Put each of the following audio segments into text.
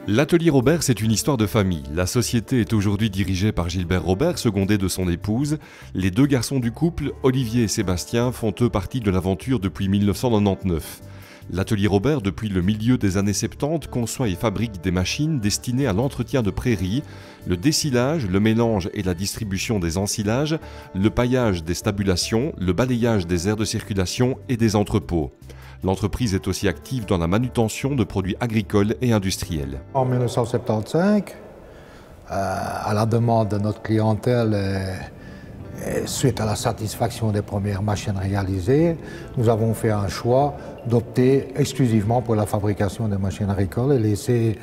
L'atelier Robert, c'est une histoire de famille. La société est aujourd'hui dirigée par Gilbert Robert, secondé de son épouse. Les deux garçons du couple, Olivier et Sébastien, font eux partie de l'aventure depuis 1999. L'atelier Robert, depuis le milieu des années 70, conçoit et fabrique des machines destinées à l'entretien de prairies, le dessilage, le mélange et la distribution des ensilages, le paillage des stabulations, le balayage des aires de circulation et des entrepôts. L'entreprise est aussi active dans la manutention de produits agricoles et industriels. En 1975, à la demande de notre clientèle, suite à la satisfaction des premières machines réalisées, nous avons fait un choix d'opter exclusivement pour la fabrication des machines agricoles et laisser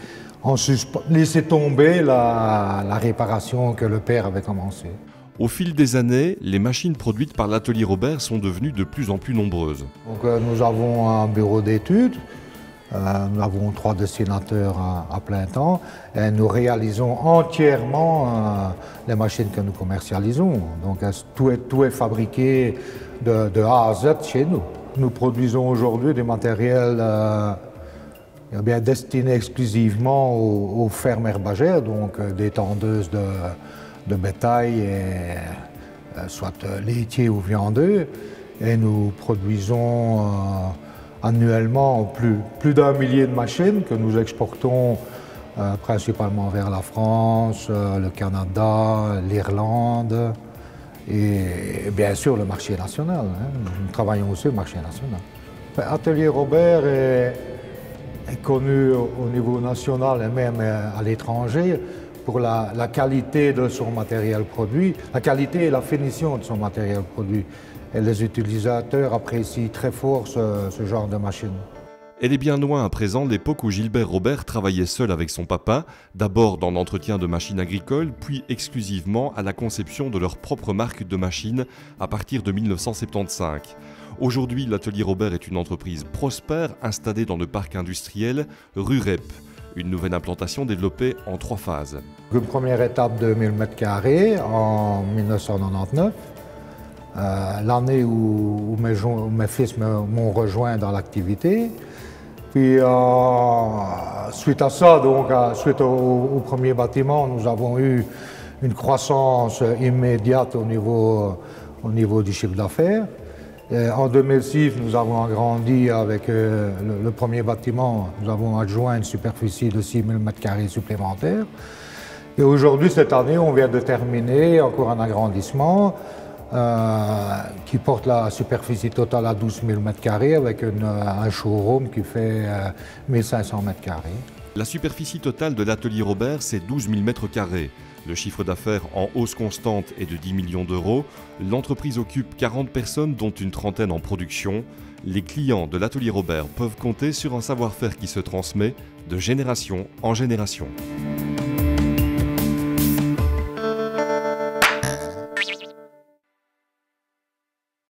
tomber la réparation que le père avait commencée. Au fil des années, les machines produites par l'atelier Robert sont devenues de plus en plus nombreuses. Donc, nous avons un bureau d'études, nous avons 3 dessinateurs à plein temps et nous réalisons entièrement les machines que nous commercialisons. Donc tout est fabriqué de A à Z chez nous. Nous produisons aujourd'hui des matériels destinés exclusivement aux fermes herbagères, donc des tondeuses de bétail, soit laitiers ou viandeux. Et nous produisons annuellement plus d'1 millier de machines que nous exportons principalement vers la France, le Canada, l'Irlande et bien sûr le marché national. Nous travaillons aussi au marché national. L'atelier Robert est connu au niveau national et même à l'étranger pour la qualité de son matériel produit, la qualité et la finition de son matériel produit. Et les utilisateurs apprécient très fort ce genre de machine. Elle est bien loin à présent l'époque où Gilbert Robert travaillait seul avec son papa, d'abord dans l'entretien de machines agricoles, puis exclusivement à la conception de leur propre marque de machines à partir de 1975. Aujourd'hui, l'atelier Robert est une entreprise prospère installée dans le parc industriel RUREP, une nouvelle implantation développée en 3 phases. Une première étape de 1000 m² en 1999. L'année où mes fils m'ont rejoint dans l'activité. Puis suite à ça, donc suite au premier bâtiment, nous avons eu une croissance immédiate au niveau du chiffre d'affaires. En 2006, nous avons agrandi avec le premier bâtiment. Nous avons adjoint une superficie de 6000 m² supplémentaires. Et aujourd'hui, cette année, on vient de terminer encore un agrandissement qui porte la superficie totale à 12 000 m² avec un showroom qui fait 1500 m². La superficie totale de l'atelier Robert, c'est 12 000 m². Le chiffre d'affaires en hausse constante est de 10 millions d'euros. L'entreprise occupe 40 personnes, dont une trentaine en production. Les clients de l'atelier Robert peuvent compter sur un savoir-faire qui se transmet de génération en génération.